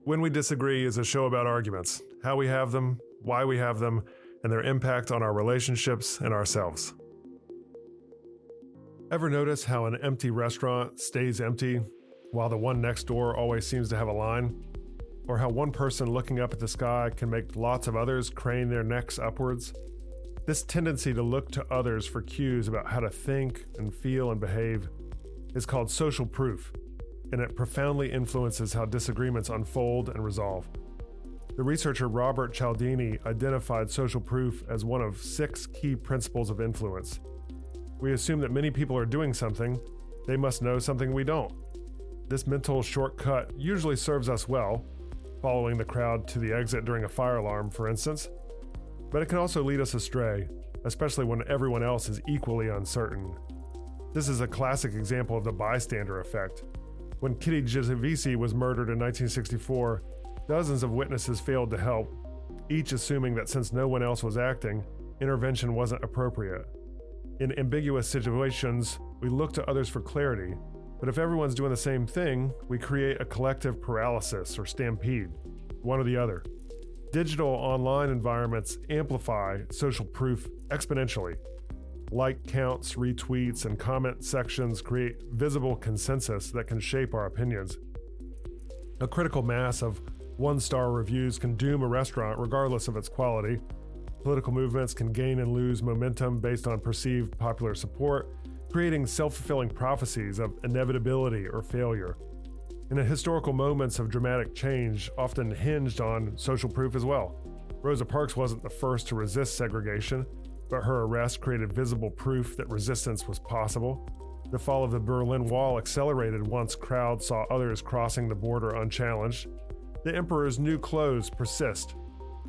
When We Disagree is a show about arguments, how we have them, why we have them, and their impact on our relationships and ourselves. Ever notice how an empty restaurant stays empty while the one next door always seems to have a line? Or how one person looking up at the sky can make lots of others crane their necks upwards? This tendency to look to others for cues about how to think and feel and behave is called social proof, and it profoundly influences how disagreements unfold and resolve. The researcher Robert Cialdini identified social proof as one of 6 key principles of influence. We assume that many people are doing something, they must know something we don't. This mental shortcut usually serves us well, following the crowd to the exit during a fire alarm, for instance, but it can also lead us astray, especially when everyone else is equally uncertain. This is a classic example of the bystander effect. When Kitty Genovese was murdered in 1964, dozens of witnesses failed to help, each assuming that since no one else was acting, intervention wasn't appropriate. In ambiguous situations, we look to others for clarity, but if everyone's doing the same thing, we create a collective paralysis or stampede, one or the other. Digital online environments amplify social proof exponentially. Like counts, retweets, and comment sections create visible consensus that can shape our opinions. A critical mass of one-star reviews can doom a restaurant regardless of its quality. Political movements can gain and lose momentum based on perceived popular support, creating self-fulfilling prophecies of inevitability or failure. And historical moments of dramatic change often hinged on social proof as well. Rosa Parks wasn't the first to resist segregation, but her arrest created visible proof that resistance was possible. The fall of the Berlin Wall accelerated once crowds saw others crossing the border unchallenged. The emperor's new clothes persist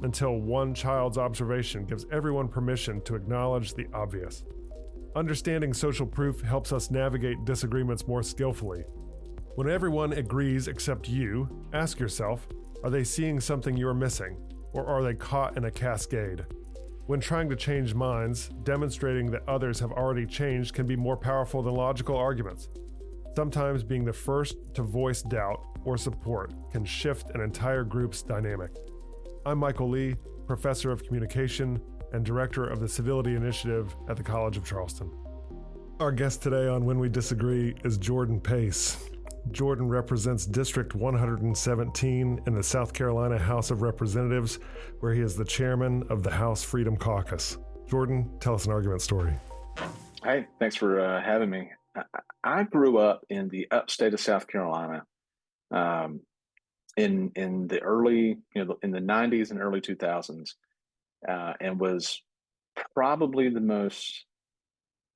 until one child's observation gives everyone permission to acknowledge the obvious. Understanding social proof helps us navigate disagreements more skillfully. When everyone agrees except you, ask yourself, are they seeing something you're missing, or are they caught in a cascade? When trying to change minds, demonstrating that others have already changed can be more powerful than logical arguments. Sometimes being the first to voice doubt or support can shift an entire group's dynamic. I'm Michael Lee, professor of communication and director of the Civility Initiative at the College of Charleston. Our guest today on When We Disagree is Jordan Pace. Jordan represents District 117 in the South Carolina House of Representatives, where he is the chairman of the House Freedom Caucus. Jordan, tell us an argument story. Hey, thanks for having me. I grew up in the upstate of South Carolina, in the early, in the 90s and early 2000s, and was probably the most,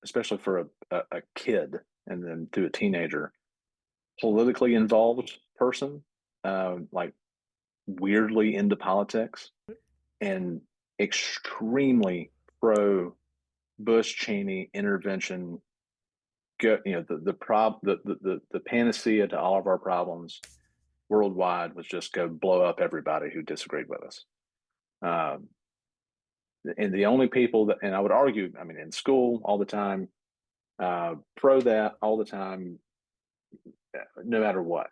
especially for a kid and then to a teenager, politically involved person, like weirdly into politics and extremely pro Bush-Cheney intervention. The panacea to all of our problems worldwide was just go blow up everybody who disagreed with us. And the only people that, and I would argue, I mean, in school all the time, pro that all the time, no matter what.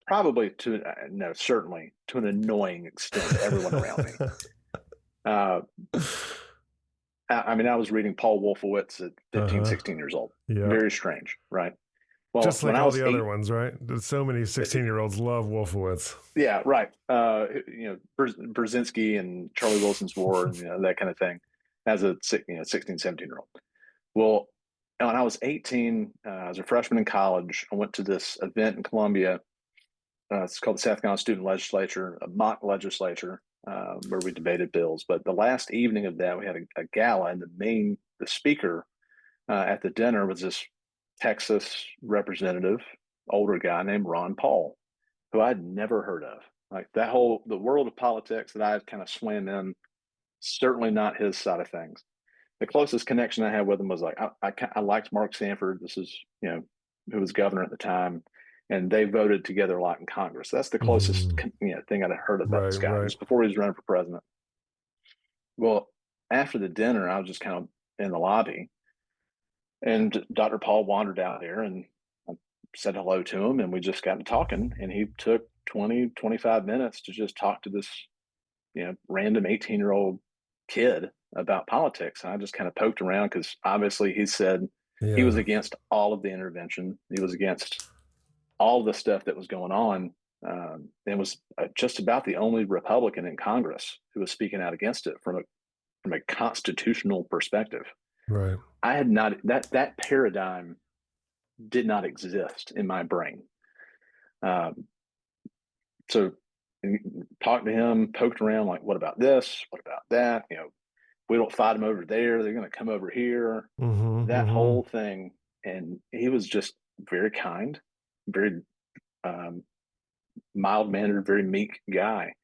Probably certainly to an annoying extent to everyone around me. I mean, I was reading Paul Wolfowitz at 15, 16 years old. Yeah. Very strange, right? Well, just like all the other ones, right? So many 16-year-olds love Wolfowitz. Yeah, right. Brzezinski and Charlie Wilson's War, and that kind of thing, as a 16, 17-year-old. Well, when I was 18, I was a freshman in college. I went to this event in Columbia. It's called the South Carolina Student Legislature, a mock legislature, where we debated bills. But the last evening of that, we had a gala, and the speaker at the dinner was this Texas representative, older guy named Ron Paul, who I'd never heard of. Like the world of politics that I had kind of swam in, certainly not his side of things. The closest connection I had with him was like, I liked Mark Sanford. This is, who was governor at the time. And they voted together a lot in Congress. That's the closest thing I'd heard about this guy. It was before he was running for president. Well, after the dinner, I was just kind of in the lobby, and Dr. Paul wandered out here, and I said hello to him, and we just got to talking, and he took 20, 25 minutes to just talk to this, random 18-year-old kid about politics. And I just kind of poked around because obviously he said he was against all of the intervention. He was against all the stuff that was going on, and was just about the only Republican in Congress who was speaking out against it from a constitutional perspective. Right. I had not that paradigm did not exist in my brain. So talked to him, poked around, like, what about this? What about that? We don't fight them over there. They're going to come over here. That whole thing. And he was just very kind, very mild-mannered, very meek guy,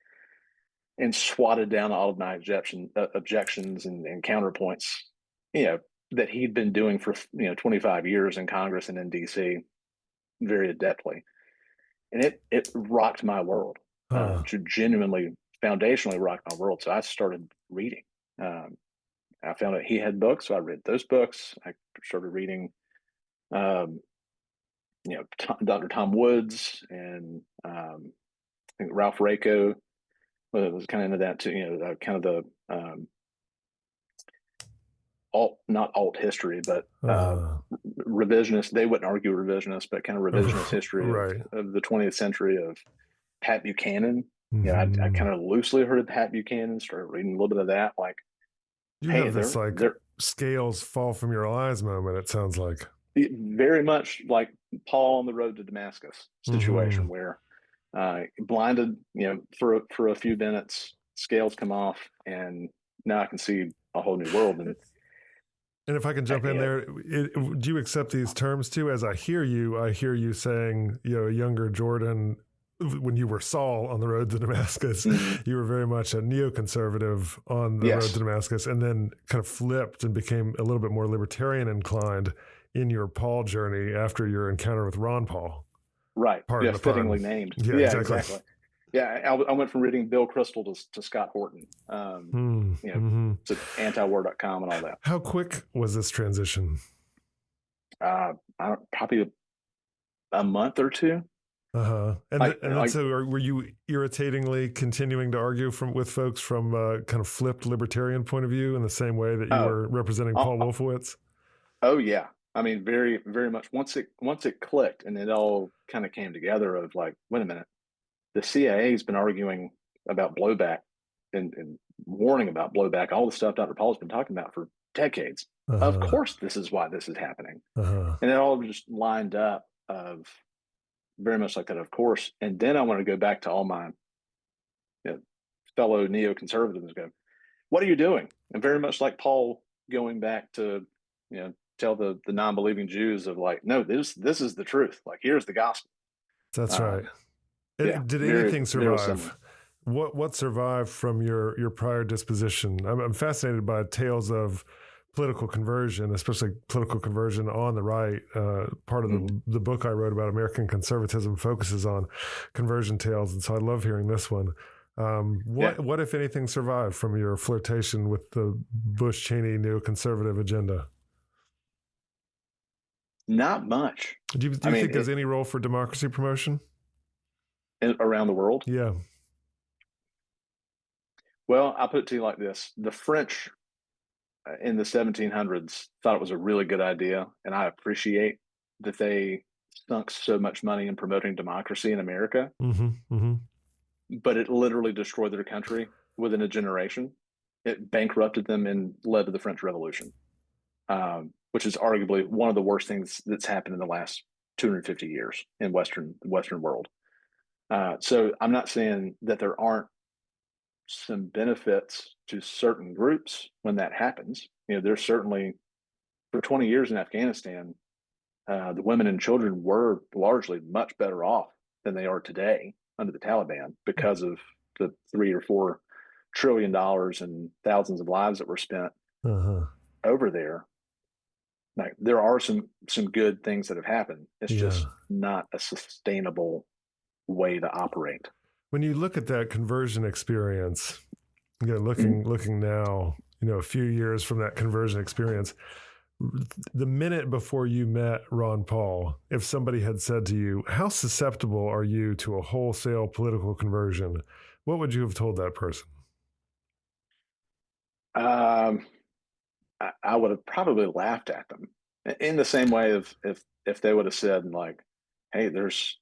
and swatted down all of my objections and counterpoints, that he'd been doing for 25 years in Congress and in DC very adeptly. And it rocked my world. To genuinely foundationally rock my world. So I started reading. I found out he had books, so I read those books. I started reading, Dr. Tom Woods and I think Ralph Raico was kind of into that too. Kind of the not alt history, but revisionist. They wouldn't argue revisionist, but kind of revisionist history of the 20th century of Pat Buchanan. I kind of loosely heard of Pat Buchanan, started reading a little bit of that. Like, you have this scales fall from your eyes moment, it sounds like. Very much like Paul on the road to Damascus situation, where blinded, for a few minutes, scales come off, and now I can see a whole new world. And if I can jump in there, do you accept these terms too? As I hear you saying, younger Jordan, when you were Saul on the road to Damascus, you were very much a neoconservative on the road to Damascus, and then kind of flipped and became a little bit more libertarian inclined in your Paul journey after your encounter with Ron Paul. Right. Yeah, fittingly named. Yeah, exactly. Yeah, I went from reading Bill Kristol to Scott Horton, to antiwar.com and all that. How quick was this transition? Probably a month or two. So were you irritatingly continuing to argue with folks from a kind of flipped libertarian point of view in the same way that you were representing Paul Wolfowitz? Oh yeah. I mean, very, very much. Once it clicked and it all kind of came together of like, wait a minute, the CIA has been arguing about blowback and warning about blowback, all the stuff Dr. Paul's been talking about for decades. Of course, this is why this is happening. And it all just lined up of very much like that, of course. And then I want to go back to all my fellow neoconservatives and go, what are you doing? And very much like Paul going back to, tell the non-believing Jews of like, no, this is the truth. Like, here's the gospel. That's right. Did anything survive? What survived from your prior disposition? I'm fascinated by tales of political conversion, especially political conversion on the right. Part of the book I wrote about American conservatism focuses on conversion tales, and so I love hearing this one. What, if anything, survived from your flirtation with the Bush-Cheney neoconservative agenda? Not much. Do you think there's any role for democracy promotion around the world? Yeah. Well, I'll put it to you like this. The French in the 1700s thought it was a really good idea, and I appreciate that they sunk so much money in promoting democracy in America. But it literally destroyed their country within a generation. It bankrupted them and led to the French Revolution, which is arguably one of the worst things that's happened in the last 250 years in the Western world. So I'm not saying that there aren't some benefits to certain groups when that happens. There's certainly, for 20 years in Afghanistan, the women and children were largely much better off than they are today under the Taliban because of the $3 or $4 trillion and thousands of lives that were spent over there. Like, there are some good things that have happened. It's just not a sustainable way to operate. When you look at that conversion experience, looking now, a few years from that conversion experience, the minute before you met Ron Paul, if somebody had said to you, how susceptible are you to a wholesale political conversion? What would you have told that person? I would have probably laughed at them in the same way of if they would have said like, "Hey, there's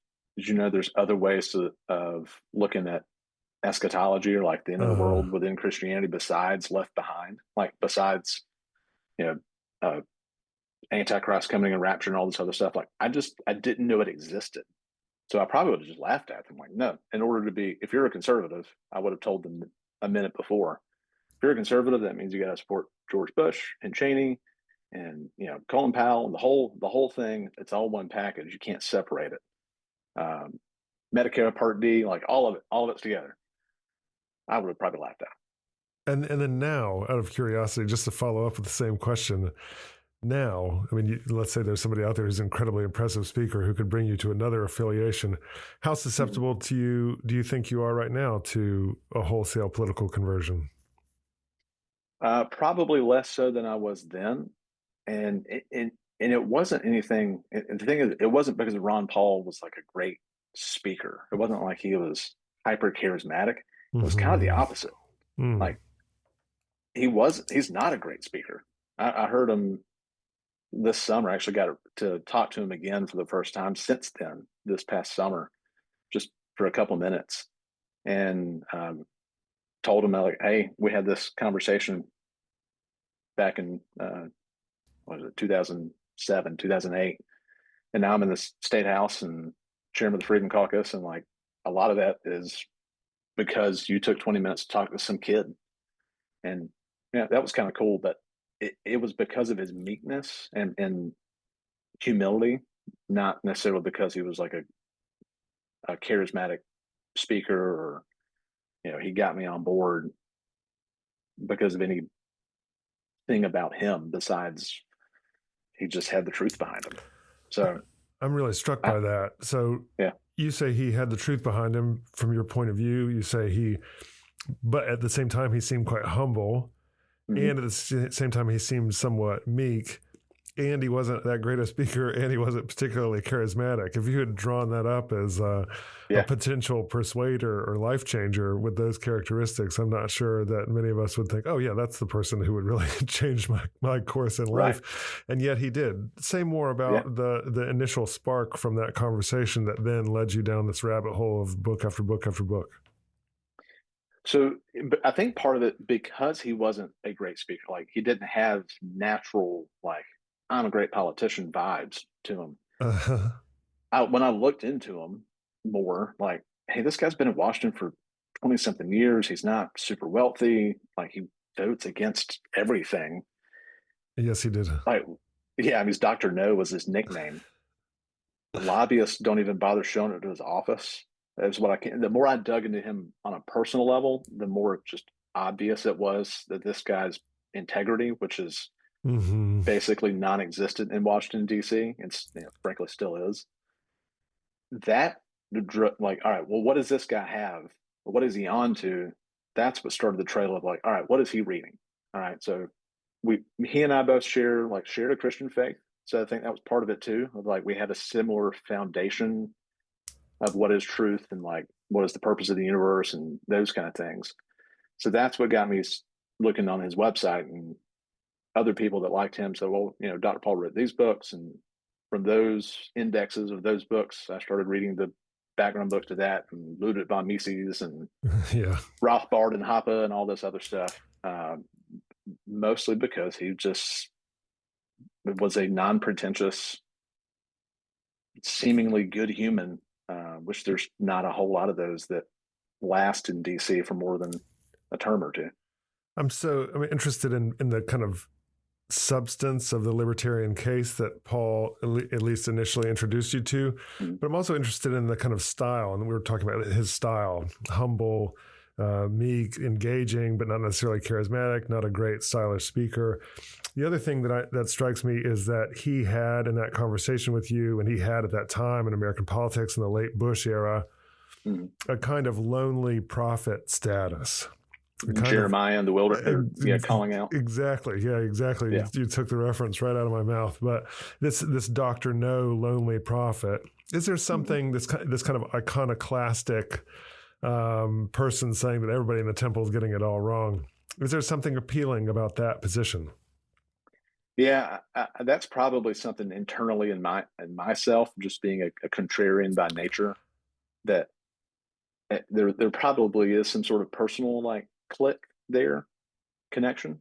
other ways of looking at eschatology or like the end of the world within Christianity besides left behind, like besides you know uh, Antichrist coming and rapture and all this other stuff." Like I didn't know it existed, so I probably would have just laughed at them. Like, no, in order to be, if you're a conservative, I would have told them a minute before. If you're a conservative, that means you got to support George Bush and Cheney and Colin Powell and the whole thing. It's all one package. You can't separate it. Medicare Part D, like all of it's together. I would have probably laughed out. And then now, out of curiosity, just to follow up with the same question, now, I mean, let's say there's somebody out there who's an incredibly impressive speaker who could bring you to another affiliation. How susceptible do you think you are right now to a wholesale political conversion? Probably less so than I was then, and it wasn't anything. And the thing is, it wasn't because Ron Paul was like a great speaker. It wasn't like he was hyper charismatic. It was kind of the opposite. Like he's not a great speaker. I heard him this summer. I actually got to talk to him again for the first time since then, this past summer, just for a couple minutes, and told him like, "Hey, we had this conversation back in what was it, 2007, 2008, and now I'm in the state house and chairman of the Freedom Caucus, and like a lot of that is because you took 20 minutes to talk to some kid." And yeah, that was kind of cool, but it was because of his meekness and humility, not necessarily because he was like a charismatic speaker, or he got me on board because of anything about him besides he just had the truth behind him. So I'm really struck by that. So yeah, you say he had the truth behind him from your point of view. You say but at the same time, he seemed quite humble. And at the same time, he seemed somewhat meek. And he wasn't that great a speaker, and he wasn't particularly charismatic. If you had drawn that up as a potential persuader or life changer with those characteristics, I'm not sure that many of us would think, oh, yeah, that's the person who would really change my course in life. Right. And yet he did. Say more about the initial spark from that conversation that then led you down this rabbit hole of book after book after book. So I think part of it, because he wasn't a great speaker, like he didn't have natural, like, I'm a great politician vibes to him. When I looked into him more, like, hey, this guy's been in Washington for 20 something years. He's not super wealthy. Like, he votes against everything. Yes, he did. Like, yeah, I mean, Dr. No was his nickname. The lobbyists don't even bother showing it to his office. That's what the more I dug into him on a personal level, the more just obvious it was that this guy's integrity, which is basically non-existent in Washington, D.C., and frankly still is. That, like, all right, well, what does this guy have? What is he on to? That's what started the trail of like, all right, what is he reading? All right, so he and I both shared a Christian faith. So I think that was part of it too. Of like, we had a similar foundation of what is truth and like what is the purpose of the universe and those kind of things. So that's what got me looking on his website, and other people that liked him said, well, Dr. Paul wrote these books, and from those indexes of those books, I started reading the background book to that, and Ludwig von Mises and Rothbard and Hoppe and all this other stuff, mostly because he just was a non-pretentious, seemingly good human, which there's not a whole lot of those that last in DC for more than a term or two. I'm interested in the kind of substance of the libertarian case that Paul at least initially introduced you to, but I'm also interested in the kind of style, and we were talking about his style: humble, meek, engaging, but not necessarily charismatic, not a great stylish speaker. The other thing that strikes me is that he had in that conversation with you, and he had at that time in American politics in the late Bush era, a kind of lonely prophet status. Jeremiah and the wilderness, calling out. Exactly. Yeah, exactly. Yeah. You took the reference right out of my mouth. But this Dr. No lonely prophet, is there something, this kind of iconoclastic person saying that everybody in the temple is getting it all wrong? Is there something appealing about that position? Yeah, that's probably something internally in myself, just being a contrarian by nature, that there probably is some sort of personal like click there, connection.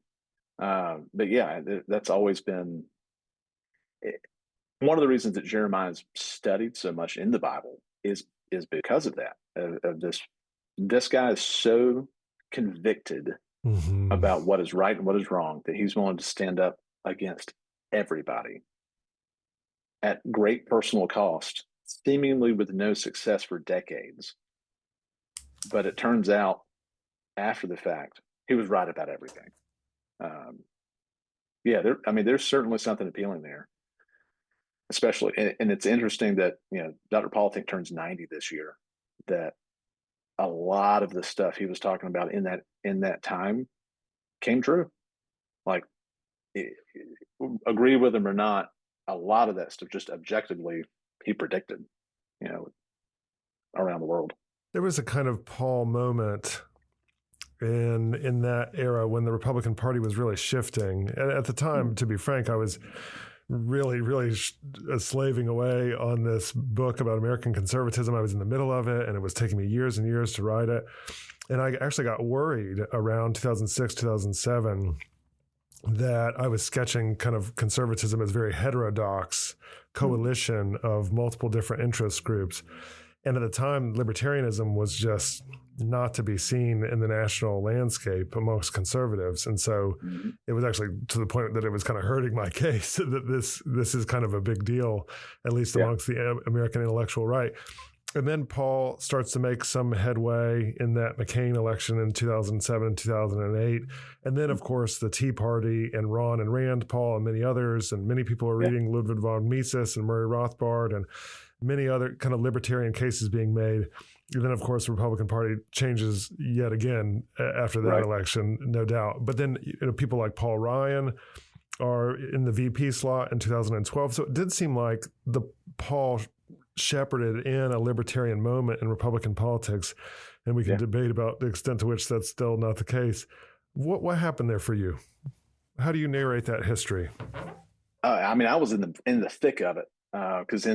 But yeah, that's always been one of the reasons that Jeremiah's studied so much in the Bible is because of that. Of this guy is so convicted about what is right and what is wrong that he's willing to stand up against everybody at great personal cost, seemingly with no success for decades. But it turns out after the fact, he was right about everything. There's certainly something appealing there, especially, and it's interesting that, Dr. Paul, I think, turns 90 this year, that a lot of the stuff he was talking about in that time came true. Like, agree with him or not, a lot of that stuff just objectively he predicted, around the world. There was a kind of Paul moment in that era when the Republican Party was really shifting. And at the time, to be frank, I was really slaving away on this book about American conservatism. I was in the middle of it, and it was taking me years and years to write it. And I actually got worried around 2006, 2007 that I was sketching kind of conservatism as very heterodox coalition of multiple different interest groups. And at the time, libertarianism was just not to be seen in the national landscape amongst conservatives. And so it was actually to the point that it was kind of hurting my case that this is kind of a big deal, at least amongst the American intellectual right. And then Paul starts to make some headway in that McCain election in 2007, 2008. And then, of course, the Tea Party and Ron and Rand Paul and many others, and many people are reading Ludwig von Mises and Murray Rothbard and many other kind of libertarian cases being made. And then, of course, the Republican Party changes yet again after that election, no doubt. But then people like Paul Ryan are in the VP slot in 2012. So it did seem like the Paul shepherded in a libertarian moment in Republican politics, and we can debate about the extent to which that's still not the case. What happened there for you? How do you narrate that history? I was in the thick of it, because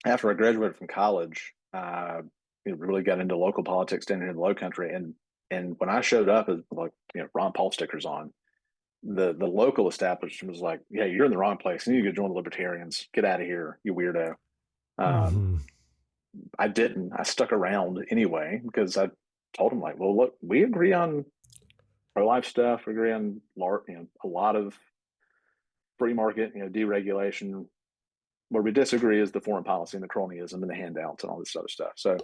after I graduated from college, really got into local politics down here in the Low Country, and when I showed up with Ron Paul stickers on, the local establishment was like, "Yeah, you're in the wrong place. You need to go join the Libertarians. Get out of here, you weirdo." I didn't. I stuck around anyway because I told them, like, well, look, we agree on pro-life stuff. We agree on a lot of free market, deregulation. Where we disagree is the foreign policy and the cronyism and the handouts and all this other stuff. So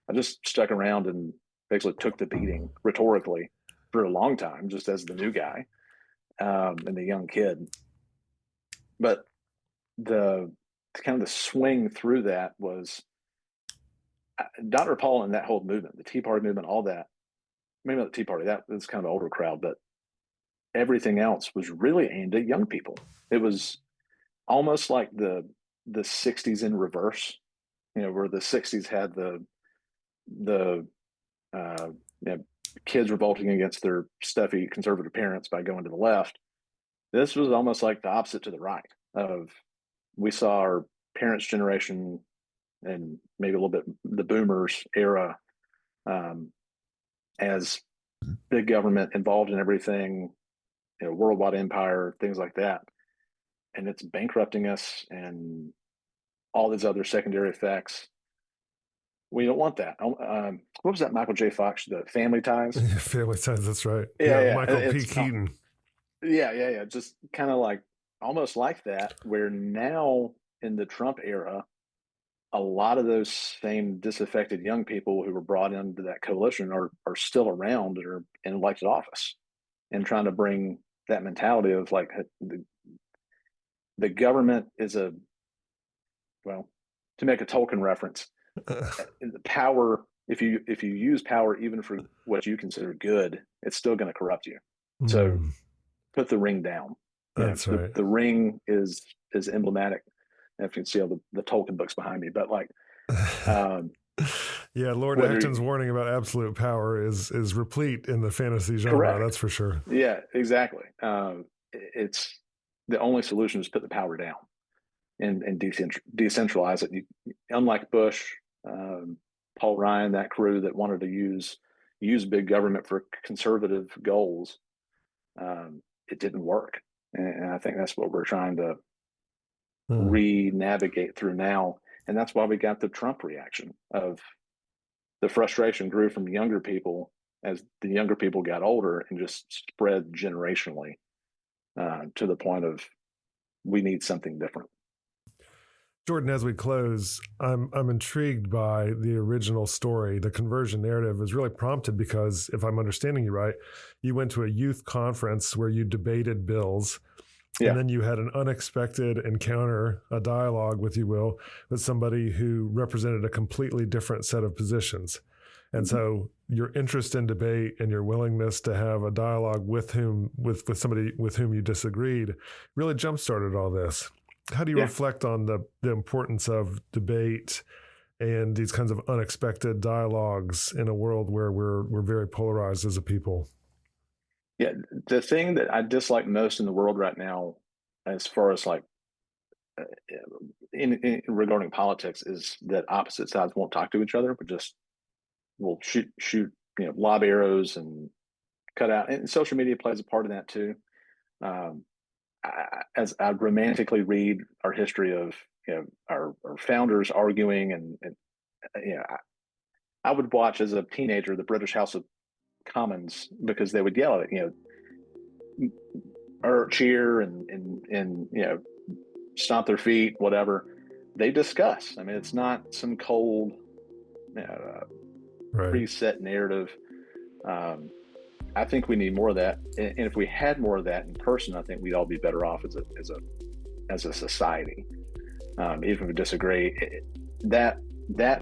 I just stuck around and basically took the beating rhetorically for a long time, just as the new guy and the young kid. But the kind of the swing through that was Dr. Paul and that whole movement, the Tea Party movement, all that. Maybe not the Tea Party, that was kind of an older crowd, but everything else was really aimed at young people. It was almost like the 60s in reverse, where the 60s had the kids revolting against their stuffy conservative parents by going to the left. This was almost like the opposite to the right. We saw our parents' generation and maybe a little bit the boomers era as big government involved in everything, worldwide empire, things like that. And it's bankrupting us and all these other secondary effects. We don't want that. What was that Michael J. Fox, the Family Ties? Family Ties, that's right. Yeah. Michael P. Keaton. Yeah. Just kind of like, almost like that, where now in the Trump era, a lot of those same disaffected young people who were brought into that coalition are still around and are in elected office and trying to bring that mentality of like the government is to make a Tolkien reference, the power if you use power even for what you consider good, it's still going to corrupt you. So put the ring down. That's right. The ring is emblematic. If you can see all the Tolkien books behind me, but like, yeah, Lord Acton's warning about absolute power is replete in the fantasy genre. Correct. That's for sure. Yeah, exactly. It's the only solution is put the power down and decentralize it. Unlike Bush, Paul Ryan, that crew that wanted to use big government for conservative goals, it didn't work. And I think that's what we're trying to re-navigate through now. And that's why we got the Trump reaction of the frustration grew from younger people as the younger people got older and just spread generationally to the point of we need something different. Jordan, as we close, I'm intrigued by the original story. The conversion narrative is really prompted because, if I'm understanding you right, you went to a youth conference where you debated bills, and then you had an unexpected encounter, a dialogue, with you will, with somebody who represented a completely different set of positions. And so your interest in debate and your willingness to have a dialogue with somebody with whom you disagreed really jump-started all this. How do you reflect on the importance of debate and these kinds of unexpected dialogues in a world where we're very polarized as a people? Yeah, the thing that I dislike most in the world right now, as far as like in regarding politics, is that opposite sides won't talk to each other, but just will shoot lob arrows and cut out. And social media plays a part in that too. As I romantically read our history of our founders arguing, and I would watch as a teenager the British House of Commons because they would yell at it, or cheer and stomp their feet, whatever. They discuss. I mean, it's not some cold preset narrative. I think we need more of that, and if we had more of that in person, I think we'd all be better off as a society. Even if we disagree, that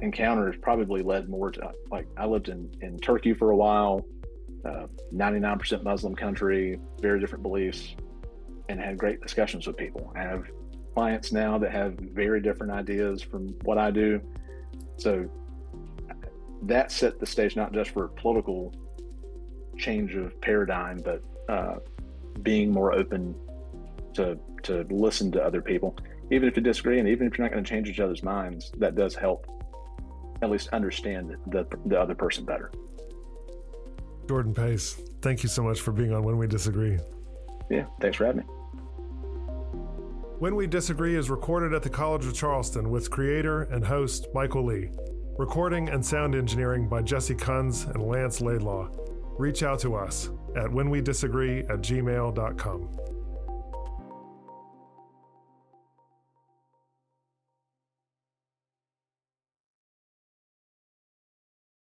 encounter has probably led more to, like, I lived in Turkey for a while, 99% Muslim country, very different beliefs, and had great discussions with people. I have clients now that have very different ideas from what I do, so that set the stage not just for political change of paradigm, but being more open to listen to other people, even if you disagree, and even if you're not going to change each other's minds. That does help at least understand the other person better. Jordan Pace, thank you so much for being on When We Disagree. Yeah, thanks for having me. When We Disagree is recorded at the College of Charleston with creator and host Michael Lee. Recording and sound engineering by Jesse Kunz and Lance Laidlaw. Reach out to us at whenwedisagree@gmail.com.